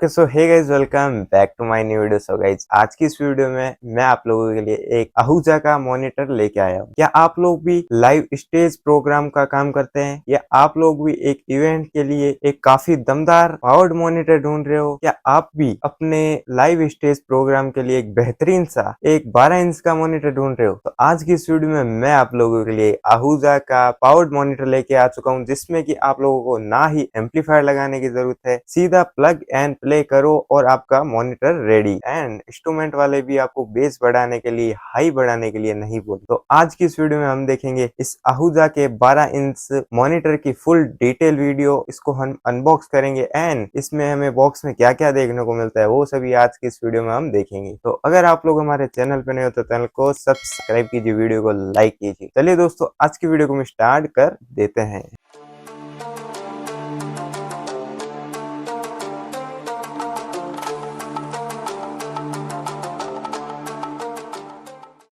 So hey guys, welcome back to my new video. So guys, आज की इस video में मैं आप लोगों के लिए एक आहूजा का मॉनिटर लेके आया हूँ। क्या आप लोग भी लाइव स्टेज प्रोग्राम का काम करते हैं, या आप लोग भी एक इवेंट के लिए एक काफी दमदार पावर्ड मॉनिटर ढूंढ रहे हो, या आप भी अपने लाइव स्टेज प्रोग्राम के लिए एक बेहतरीन सा एक 12 इंच का मॉनिटर ढूंढ रहे हो, तो आज की इस वीडियो में मैं आप लोगों के लिए आहूजा का पावर्ड मॉनिटर लेके आ चुका हूँ, जिसमें कि आप लोगों को ना ही एम्पलीफायर लगाने की जरूरत है, सीधा प्लग एंड प्ले करो और आपका मॉनिटर रेडी। एंड इंस्ट्रूमेंट वाले भी आपको बेस बढ़ाने के लिए, हाई बढ़ाने के लिए नहीं बोलते। तो आज की इस वीडियो में हम देखेंगे इस आहूजा के 12 इंच मॉनिटर की फुल डिटेल वीडियो। इसको हम अनबॉक्स करेंगे एंड इसमें हमें बॉक्स में क्या क्या देखने को मिलता है वो सभी आज की इस वीडियो में हम देखेंगे। तो अगर आप लोग हमारे चैनल पे नए हो तो चैनल को सब्सक्राइब कीजिए, वीडियो को लाइक कीजिए। चलिए दोस्तों, आज की वीडियो को हम स्टार्ट कर देते हैं।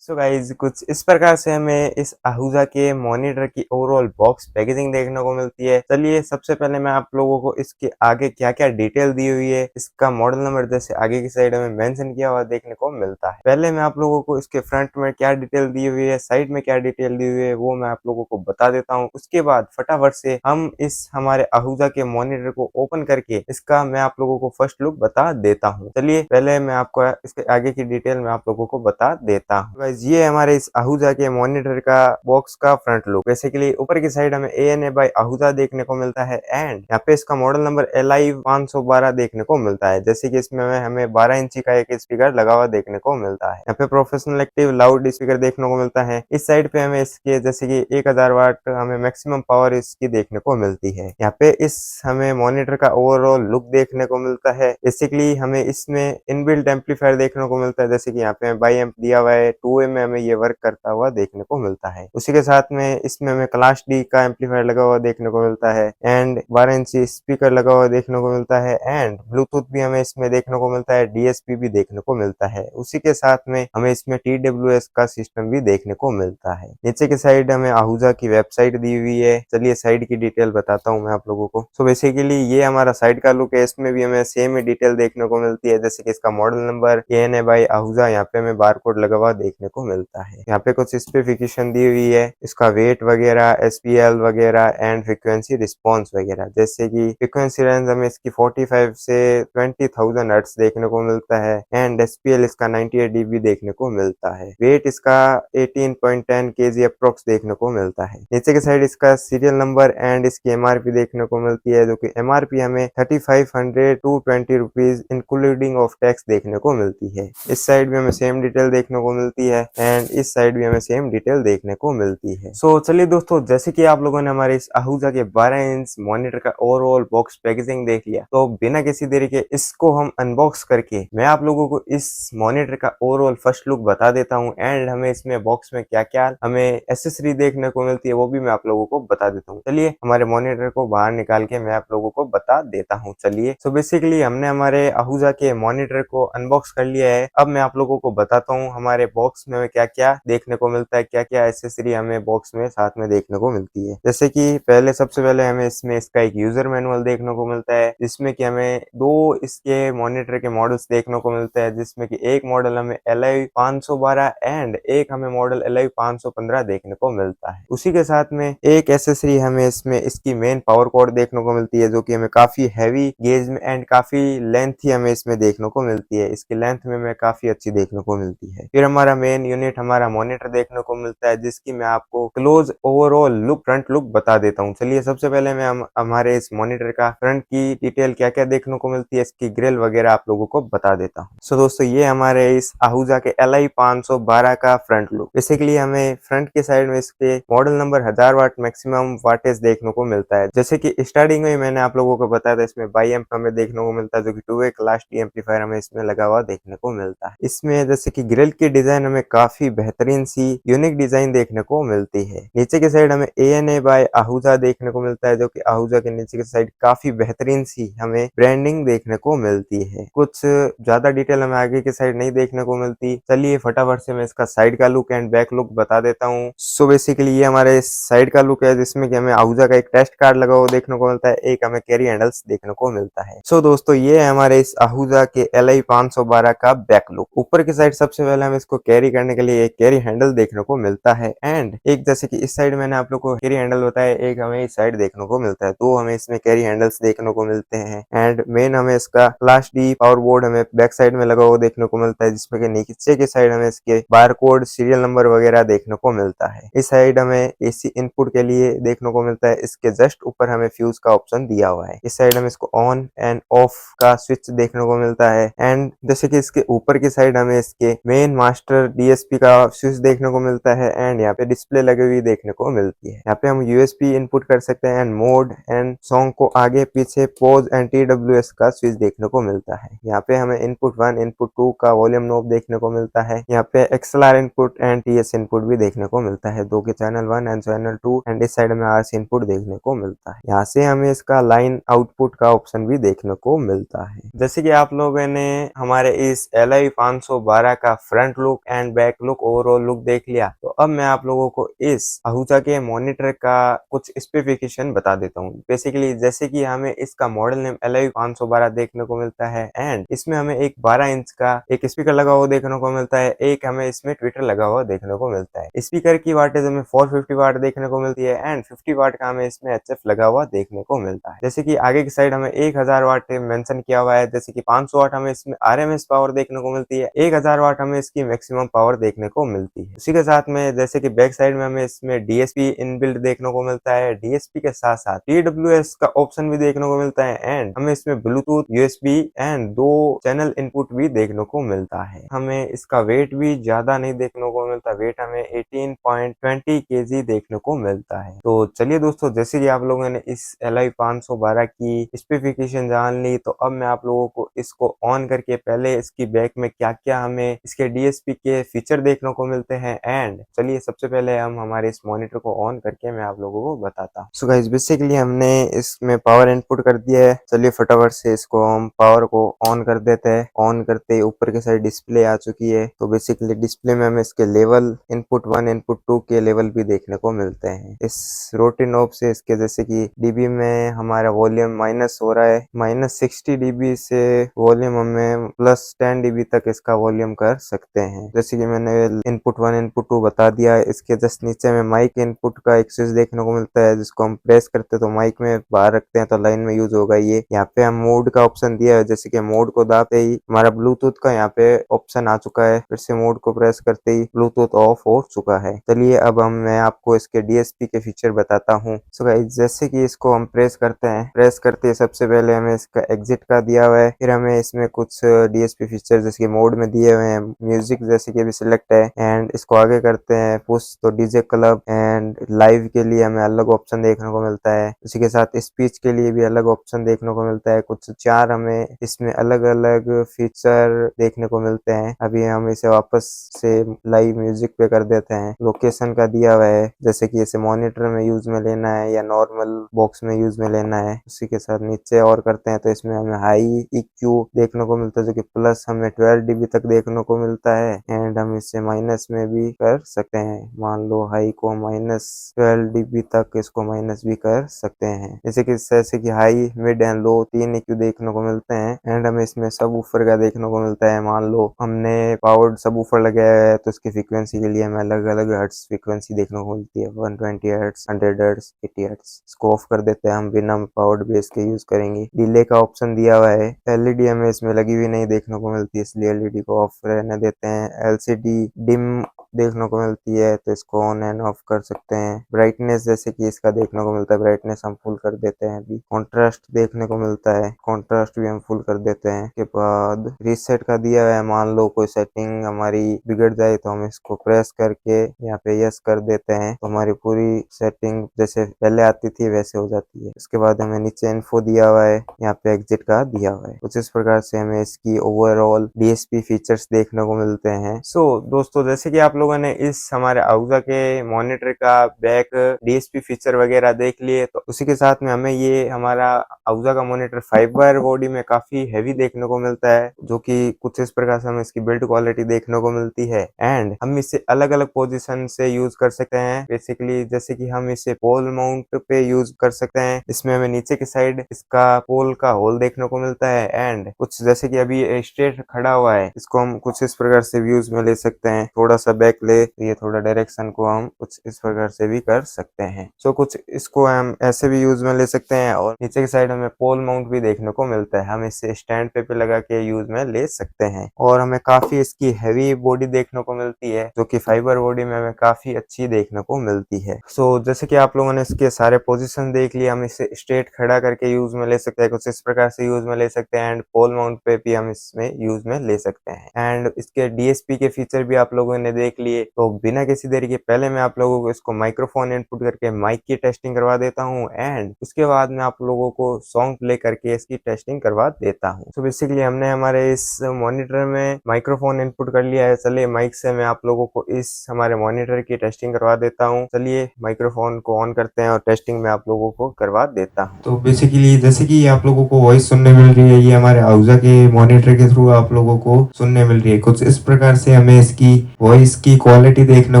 सो गाइज, कुछ इस प्रकार से हमें इस आहूजा के मॉनिटर की ओवरऑल बॉक्स पैकेजिंग देखने को मिलती है। चलिए सबसे पहले मैं आप लोगों को इसके आगे क्या क्या डिटेल दी हुई है, इसका मॉडल नंबर जैसे आगे की साइड में मेंशन किया हुआ देखने को मिलता है। पहले मैं आप लोगों को इसके फ्रंट में क्या डिटेल दी हुई है, साइड में क्या डिटेल दी हुई है, वो मैं आप लोगों को बता देता हूँ। उसके बाद फटाफट से हम इस हमारे आहूजा के मॉनिटर को ओपन करके इसका मैं आप लोगों को फर्स्ट लुक बता देता हूँ। चलिए पहले मैं आपको इसके आगे की डिटेल में आप लोगों को बता देता हूँ। ये हमारे इस आहूजा के मॉनिटर का बॉक्स का फ्रंट लुक। बेसिकली ऊपर की साइड हमें ANA बाय आहूजा देखने को मिलता है एंड यहाँ पे इसका मॉडल नंबर LI 512 देखने को मिलता है। जैसे कि इसमें हमें 12 इंची का एक स्पीकर लगा हुआ देखने को मिलता है। यहाँ पे प्रोफेशनल एक्टिव लाउड स्पीकर देखने को मिलता है। इस साइड पे हमें इसके जैसे कि 1000 वाट हमें मैक्सिमम पावर इसकी देखने को मिलती है। यहाँ पे इस हमें मॉनिटर का ओवरऑल लुक देखने को मिलता है। बेसिकली हमें इसमें इनबिल्ट एम्पलीफायर देखने को मिलता है। जैसे कि यहाँ पे बाई एम्प दिया हुआ है, 2A में हमें ये वर्क करता हुआ देखने को मिलता है। उसी के साथ में इसमें हमें क्लास D का एम्पलीफायर लगा हुआ देखने को मिलता है एंड 12 इंची स्पीकर लगा हुआ देखने को मिलता है एंड ब्लूटूथ भी हमें इसमें देखने को मिलता है, DSP भी देखने को मिलता है। उसी के साथ में हमें इसमें TWS का सिस्टम भी देखने को मिलता है। नीचे की साइड हमें आहूजा की वेबसाइट दी हुई है। चलिए साइड की डिटेल बताता हूँ मैं आप लोगों को। सो बेसिकली ये हमारा साइड का लुक है। इसमें भी हमें सेम ही डिटेल देखने को मिलती है, जैसे कि इसका model number ANA by Ahuja, यहाँ पे हमें बारकोड लगा हुआ देखने को मिलता है। यहाँ पे कुछ स्पेसिफिकेशन दी हुई है, इसका वेट वगैरह, SPL वगैरह एंड फ्रीक्वेंसी रिस्पॉन्स वगैरह। जैसे कि फ्रीक्वेंसी रेंज हमें इसकी 45 से 20,000 हर्ट्ज देखने को मिलता है एंड SPL इसका 98 dB देखने को मिलता है। वेट इसका 18.10 kg अप्रोक्स देखने को मिलता है। नीचे के साइड इसका सीरियल नंबर एंड इसकी MRP देखने को मिलती है, जो कि MRP हमें 3500 to 20 rupees including of tax देखने को मिलती है। इस साइड भी हमें सेम डिटेल देखने को मिलती है एंड इस साइड भी हमें सेम डिटेल देखने को मिलती है। सो चलिए दोस्तों, जैसे कि आप लोगों ने हमारे इस आहूजा के 12 इंच मॉनिटर का ओवरऑल बॉक्स पैकेजिंग देख लिया, तो बिना किसी देरी के इसको हम अनबॉक्स करके मैं आप लोगों को इस मॉनिटर का ओवरऑल फर्स्ट लुक बता देता हूँ एंड हमें इसमें बॉक्स में क्या क्या हमें एसेसरी देखने को मिलती है वो भी मैं आप लोगों को बता देता हूँ। चलिए हमारे मॉनिटर को बाहर निकाल के मैं आप लोगों को बता देता हूँ। चलिए सो बेसिकली हमने हमारे आहूजा के मॉनिटर को अनबॉक्स कर लिया है। अब मैं आप लोगों को बताता हूँ हमारे बॉक्स में क्या क्या देखने को मिलता है, क्या क्या एसेसरी हमें बॉक्स में साथ में देखने को मिलती है। जैसे कि सबसे पहले हमें इसमें इसका एक यूजर मैनुअल देखने को मिलता है, जिसमें कि हमें दो इसके मॉनिटर के मॉडल्स देखने को मिलते हैं, जिसमें कि एक मॉडल हमें LI 512 एंड एक हमें मॉडल LI 515 देखने को मिलता है। उसी के साथ में एक एसेसरी हमें इसमें इसकी मेन पावर कॉर्ड देखने को मिलती है, जो कि हमें काफी हैवी गेज में एंड काफी लेंथी हमें इसमें देखने को मिलती है। इसकी लेंथ में हमें काफी अच्छी देखने को मिलती है। फिर हमारा मेन यूनिट हमारा मॉनिटर देखने को मिलता है, जिसकी मैं आपको close overall look front look बता देता हूँ। चलिए सबसे पहले मैं हमारे इस मॉनिटर का फ्रंट की डिटेल क्या क्या देखने को मिलती है, इसकी ग्रिल वगैरह आप लोगों को बता देता हूँ। सो दोस्तों, ये हमारे इस आहूजा के LI 512 का फ्रंट लुक। बेसिकली हमें फ्रंट के साइड में इसके मॉडल नंबर 1000 वाट मैक्सिमम वाटेज देखने को मिलता है। जैसे कि स्टार्टिंग में मैंने आप लोगों को बताया था, इसमें बाई एम्प हमें देखने को मिलता है, जो कि 2A क्लास D एम्पलीफायर हमें इसमें लगा हुआ देखने को मिलता है। इसमें जैसे कि ग्रिल की डिजाइन हमें काफी बेहतरीन सी यूनिक डिजाइन देखने को मिलती है। नीचे की साइड हमें ANA बाय आहूजा देखने को मिलता है, जो कि आहूजा के नीचे की साइड काफी बेहतरीन सी हमें ब्रांडिंग देखने को मिलती है। कुछ ज्यादा डिटेल हमें आगे की साइड नहीं देखने को मिलती। चलिए फटाफट से मैं इसका साइड का लुक एंड बैक लुक बता देता हूँ। सो बेसिकली ये हमारे साइड का लुक है, जिसमें कि हमें आहूजा का एक टेस्ट कार्ड लगा हुआ देखने को मिलता है, एक हमें कैरी हैंडल्स देखने को मिलता है। सो दोस्तों ये है हमारे इस आहूजा के LI 512 का बैक लुक। ऊपर की साइड सबसे पहले हमें इसको कैरी करने के लिए एक कैरी हैंडल देखने को मिलता है, एंड एक जैसे कि इस साइड मैंने आप लोग को कैरी हैंडल बताया, एक हमें इस साइड देखने को मिलता है, तो हमें इसमें कैरी हैंडल्स देखने को मिलते हैं। एंड मेन हमें इसका क्लास D पावर बोर्ड हमें बैक साइड में लगा हुआ देखने को मिलता है, जिसमें कि नीचे की साइड हमें इसके बार कोड, सीरियल नंबर वगैरह देखने को मिलता है। इस साइड हमें AC इनपुट के लिए देखने को मिलता है, इसके जस्ट ऊपर हमें फ्यूज का ऑप्शन दिया हुआ है। इस साइड हमें इसको ऑन एंड ऑफ का स्विच देखने को मिलता है, एंड जैसे कि इसके ऊपर की साइड हमें इसके मेन मास्टर DSP का स्विच देखने को मिलता है, एंड यहाँ पे डिस्प्ले लगी हुई देखने को मिलती है। यहाँ पे हम USB इनपुट कर सकते हैं, एंड मोड एंड सॉन्ग को आगे पीछे पॉज एंड TWS का स्विच देखने को मिलता है। यहाँ पे हमें इनपुट 1 इनपुट 2 का वॉल्यूम नॉब देखने को मिलता है। यहाँ पे XLR input and TS input भी देखने को मिलता है, दो के चैनल 1 एंड चैनल 2, एंड इस साइड में RC इनपुट देखने को मिलता है। यहाँ से हमें इसका लाइन आउटपुट का ऑप्शन भी देखने को मिलता है। जैसे कि आप लोगों ने हमारे इस LI 512 का front look and back look overall look देख लिया, तो अब मैं आप लोगों को इस आहूजा के मॉनिटर का कुछ स्पेसिफिकेशन बता देता हूँ। बेसिकली जैसे कि हमें इसका मॉडल नेम LI 512 देखने को मिलता है, एंड इसमें हमें एक 12 इंच का एक स्पीकर लगा हुआ देखने को मिलता है, एक हमें इसमें ट्विटर लगा हुआ देखने को मिलता है। स्पीकर की वाटेज हमें 450 वाट देखने को मिलती है, एंड 50 वाट का हमें इसमें HF लगा हुआ देखने को मिलता है। जैसे कि आगे की साइड हमें 1000 वाट मेंशन किया हुआ है, जैसे कि 500 वाट हमें इसमें RMS पावर देखने को मिलती है, 1000 वाट हमें इसकी मैक्सिमम पावर देखने को मिलती है। उसी के साथ में जैसे कि बैक साइड में हमें इसमें DSP इनबिल्ट देखने को मिलता है, DSP के साथ साथ TWS का ऑप्शन भी देखने को मिलता है, एंड हमें इसमें Bluetooth, USB and 2 channel input भी देखने को मिलता है। हमें इसका वेट भी ज्यादा नहीं देखने को मिलता, वेट हमें 18.20 kg देखने को मिलता है। तो चलिए दोस्तों, जैसे कि आप लोगों ने इस LI 512 की स्पेसिफिकेशन जान ली, तो अब मैं आप लोगों को इसको ऑन करके पहले इसकी बैक में क्या क्या हमें इसके DSP के फीचर देखने को मिलते हैं, एंड चलिए सबसे पहले हम हमारे इस मॉनिटर को ऑन करके मैं आप लोगों को बताता हूँ। सो गाइस बेसिकली हमने इसमें पावर इनपुट कर दिया है। चलिए फटाफट से इसको हम पावर को ऑन कर देते हैं। ऑन करते ही ऊपर की साइड डिस्प्ले आ चुकी है, तो बेसिकली डिस्प्ले में हमें इसके लेवल इनपुट 1 इनपुट 2 के लेवल भी देखने को मिलते हैं। इस रोटी नॉब से इसके जैसे कि डीबी में हमारा वॉल्यूम माइनस हो रहा है, -60 dB से वॉल्यूम हमें +10 dB तक इसका वॉल्यूम कर सकते हैं। जैसे कि मैंने इनपुट 1 इनपुट 2 बता दिया है। इसके जस्ट नीचे में माइक इनपुट का एक स्विच देखने को मिलता है, जिसको हम प्रेस करते हैं तो माइक में बाहर रखते हैं तो लाइन में यूज होगा ये। यहाँ पे हम मोड का ऑप्शन दिया है, जैसे कि मोड को दाबते ही हमारा ब्लूटूथ का यहाँ पे ऑप्शन आ चुका है, फिर से मोड को प्रेस करते ही ब्लूटूथ ऑफ हो चुका है। चलिए अब मैं आपको इसके DSP के फीचर बताता हूँ। सो गाइस जैसे कि इसको हम प्रेस करते हैं, प्रेस करते ही सबसे पहले हमें इसका एग्जिट का दिया हुआ है, फिर हमें इसमें कुछ DSP फीचर जैसे कि मोड में दिए हुए हैं, म्यूजिक जैसे कि भी सिलेक्ट है, एंड इसको आगे करते हैं पुश तो DJ क्लब एंड लाइव के लिए हमें अलग ऑप्शन देखने को मिलता है। उसी के साथ स्पीच के लिए भी अलग ऑप्शन देखने को मिलता है। कुछ 4 हमें इसमें अलग अलग फीचर देखने को मिलते हैं। अभी हम इसे वापस से लाइव म्यूजिक पे कर देते हैं। लोकेशन का दिया हुआ है, जैसे कि इसे मॉनिटर में यूज में लेना है या नॉर्मल बॉक्स में यूज में लेना है। उसी के साथ नीचे और करते हैं तो इसमें हमें हाई EQ देखने को मिलता है, जो कि प्लस हमें 12 dB तक देखने को मिलता है, एंड हम इसे माइनस में भी कर सकते हैं। मान लो हाई को -12 dB तक इसको माइनस भी कर सकते हैं। जैसे कि high, mid and low 3 EQ देखने को मिलते हैं, एंड हमें इसमें सब ऊपर का देखने को मिलता है। मान लो हमने पावर्ड सब ऊपर लगाया है तो इसकी फ्रीक्वेंसी के लिए हमें अलग अलग हर्ट्ज फ्रीक्वेंसी देखने को मिलती है, 120 हर्ट्ज, 100 हर्ट्ज, 80 हर्ट्ज। इसको ऑफ कर देते हैं, हम बिना पावर्ड बेस के यूज करेंगे। डिले का ऑप्शन दिया हुआ है। LED हमें इसमें लगी हुई नहीं देखने को मिलती है, इसलिए LED को ऑफ रहने देते हैं। LCD डिम देखने को मिलती है, तो इसको ऑन एंड ऑफ कर सकते हैं। ब्राइटनेस जैसे कि इसका देखने को मिलता है, ब्राइटनेस हम फुल कर देते हैं। अभी कॉन्ट्रास्ट देखने को मिलता है, कॉन्ट्रास्ट भी हम फुल कर देते हैं। के बाद रीसेट का दिया हुआ है, मान लो कोई सेटिंग हमारी बिगड़ जाए तो हम इसको प्रेस करके यहाँ पे यस कर देते हैं, तो हमारी पूरी सेटिंग जैसे पहले आती थी वैसे हो जाती है। उसके बाद हमें नीचे इन्फो दिया हुआ है, यहाँ पे एग्जिट का दिया हुआ है। कुछ इस प्रकार से हमें इसकी ओवरऑल डीएसपी फीचर्स देखने को मिलते हैं। दोस्तों, जैसे कि आप लोगों ने इस हमारे आहुजा के मॉनिटर का बैक डीएसपी फीचर वगैरह देख लिए, तो उसी के साथ में हमें ये हमारा आहुजा का मॉनिटर फाइबर बॉडी में काफी हैवी देखने को मिलता है, जो कि कुछ इस प्रकार से हमें इसकी बिल्ड क्वालिटी देखने को मिलती है। एंड हम इसे अलग अलग पोजीशन से यूज कर सकते हैं। बेसिकली जैसे कि हम इसे पोल माउंट पे यूज कर सकते हैं, इसमें हमें नीचे की साइड इसका पोल का होल देखने को मिलता है। एंड कुछ जैसे कि अभी स्ट्रेट खड़ा हुआ है, इसको हम कुछ इस प्रकार से व्यूज में ले सकते हैं। थोड़ा सा बैक ले, ये थोड़ा डायरेक्शन को हम कुछ इस प्रकार से भी कर सकते हैं। कुछ इसको हम ऐसे भी यूज में ले सकते हैं। और नीचे की साइड हमें पोल माउंट भी देखने को मिलता है, हम इसे स्टैंड पे लगा के यूज में ले सकते हैं। और हमें काफी इसकी हैवी बॉडी देखने को मिलती है, जो कि फाइबर बॉडी में हमें काफी अच्छी देखने को मिलती है। जैसे कि आप लोगों ने इसके सारे पोजीशन देख लिए, हम इसे स्ट्रेट खड़ा करके यूज में ले सकते हैं, कुछ इस प्रकार से यूज में ले सकते हैं। एंड पोल माउंट पे भी हम इसमें यूज में ले सकते हैं। एंड इसके डीएसपी के फीचर भी आप लोगों ने देख लिए। तो बिना किसी देरी के पहले मैं आप लोगों को इसको माइक्रोफोन इनपुट करके माइक की टेस्टिंग करवा देता हूँ, एंड उसके बाद मैं आप लोगों को सॉन्ग प्ले करके इसकी टेस्टिंग करवा देता हूँ। तो बेसिकली हमने हमारे इस मॉनिटर में माइक्रोफोन इनपुट कर लिया है। चलिए माइक से मैं आप लोगों को इस हमारे मॉनिटर की टेस्टिंग करवा देता हूँ। चलिए माइक्रोफोन को ऑन करते हैं और टेस्टिंग में आप लोगों को करवा देता हूँ। तो बेसिकली जैसे कि आप लोगों को वॉइस सुनने मिल रही है, ये हमारे आहुजा के मॉनिटर के थ्रू आप लोगों को सुनने मिल रही है। कुछ इस प्रकार से हमें इसकी वॉइस की क्वालिटी देखने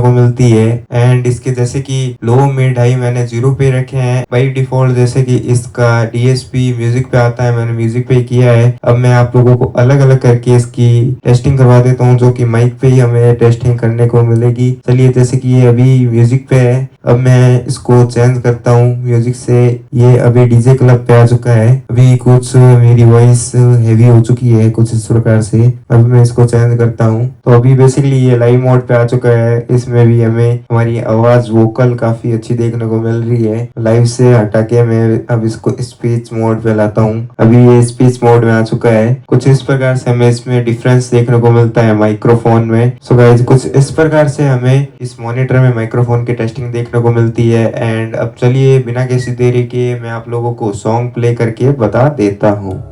को मिलती है। एंड इसके जैसे कि लो मिड हाई मैंने 0 पे रखे हैं बाई डिफॉल्ट। जैसे कि इसका डीएसपी म्यूजिक पे आता है, मैंने म्यूजिक पे किया है। अब मैं आप लोगों को अलग अलग करके इसकी टेस्टिंग करवा देता हूँ, जो कि माइक पे ही हमें टेस्टिंग करने को मिलेगी। चलिए, जैसे कि ये अभी म्यूजिक पे है, अब मैं इसको चेंज करता हूँ म्यूजिक से। ये अभी डीजे क्लब पे आ चुका है। अभी कुछ मेरी वॉइस हेवी हो चुकी है कुछ इस प्रकार से। अभी मैं इसको चेंज करता हूँ, तो अभी बेसिकली ये लाइव मोड पे आ चुका है। इसमें भी हमें हमारी आवाज वोकल काफी अच्छी देखने को मिल रही है। लाइव से हटा के मैं अब इसको स्पीच मोड पे लाता हूँ। अभी ये स्पीच मोड में आ चुका है। कुछ इस प्रकार से हमें इसमें डिफरेंस देखने को मिलता है माइक्रोफोन में। सो गाइस, कुछ इस प्रकार से हमें इस मॉनिटर में माइक्रोफोन की टेस्टिंग देखने को मिलती है। एंड अब चलिए बिना किसी देरी के मैं आप लोगों को सॉन्ग प्ले करके बता देता हूँ।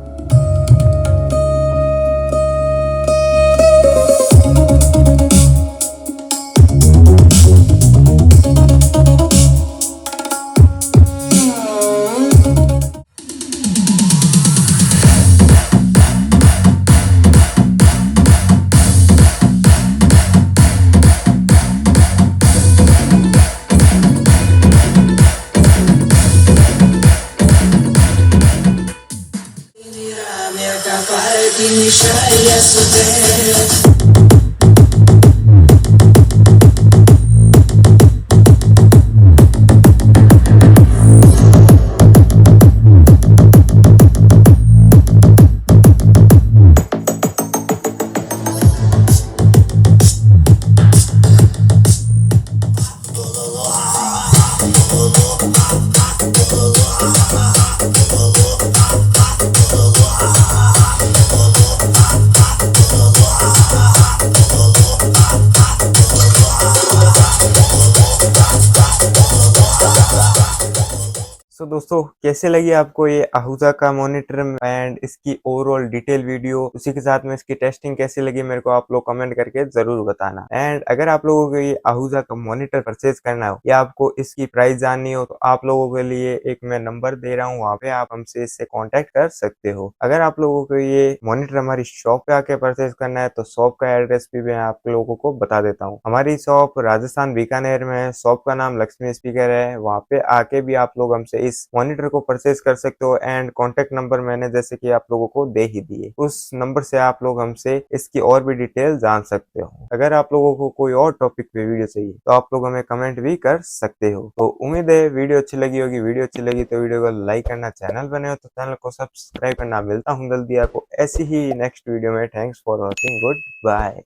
दोस्तों, कैसे लगी आपको ये आहूजा का मॉनिटर एंड इसकी ओवरऑल डिटेल वीडियो, उसी के साथ में इसकी टेस्टिंग कैसी लगी मेरे को आप लोग कमेंट करके जरूर बताना। एंड अगर आप लोगों को ये आहूजा का मॉनिटर परचेज करना हो या आपको इसकी प्राइस जाननी हो, तो आप लोगों के लिए एक मैं नंबर दे रहा हूँ, वहाँ पे आप हमसे इससे कॉन्टेक्ट कर सकते हो। अगर आप लोगों को ये मॉनिटर हमारी शॉप पे आके परचेज करना है, तो शॉप का एड्रेस भी मैं आप लोगों को बता देता हूँ। हमारी शॉप राजस्थान बीकानेर में है, शॉप का नाम लक्ष्मी स्पीकर है। वहाँ पे आके भी आप लोग हमसे इस मॉनिटर को परचेज कर सकते हो। एंड कॉन्टेक्ट नंबर मैंने जैसे कि आप लोगों को दे ही दिए, उस नंबर से आप लोग हमसे इसकी और भी डिटेल जान सकते हो। अगर आप लोगों को कोई और टॉपिक पे वीडियो चाहिए, तो आप लोग हमें कमेंट भी कर सकते हो। तो उम्मीद है वीडियो अच्छी लगी होगी। वीडियो अच्छी लगी तो वीडियो को लाइक करना, चैनल बने हो तो चैनल को सब्सक्राइब करना। मिलता हूँ जल्दी आपको ऐसी ही नेक्स्ट वीडियो में। Thanks for watching, good bye.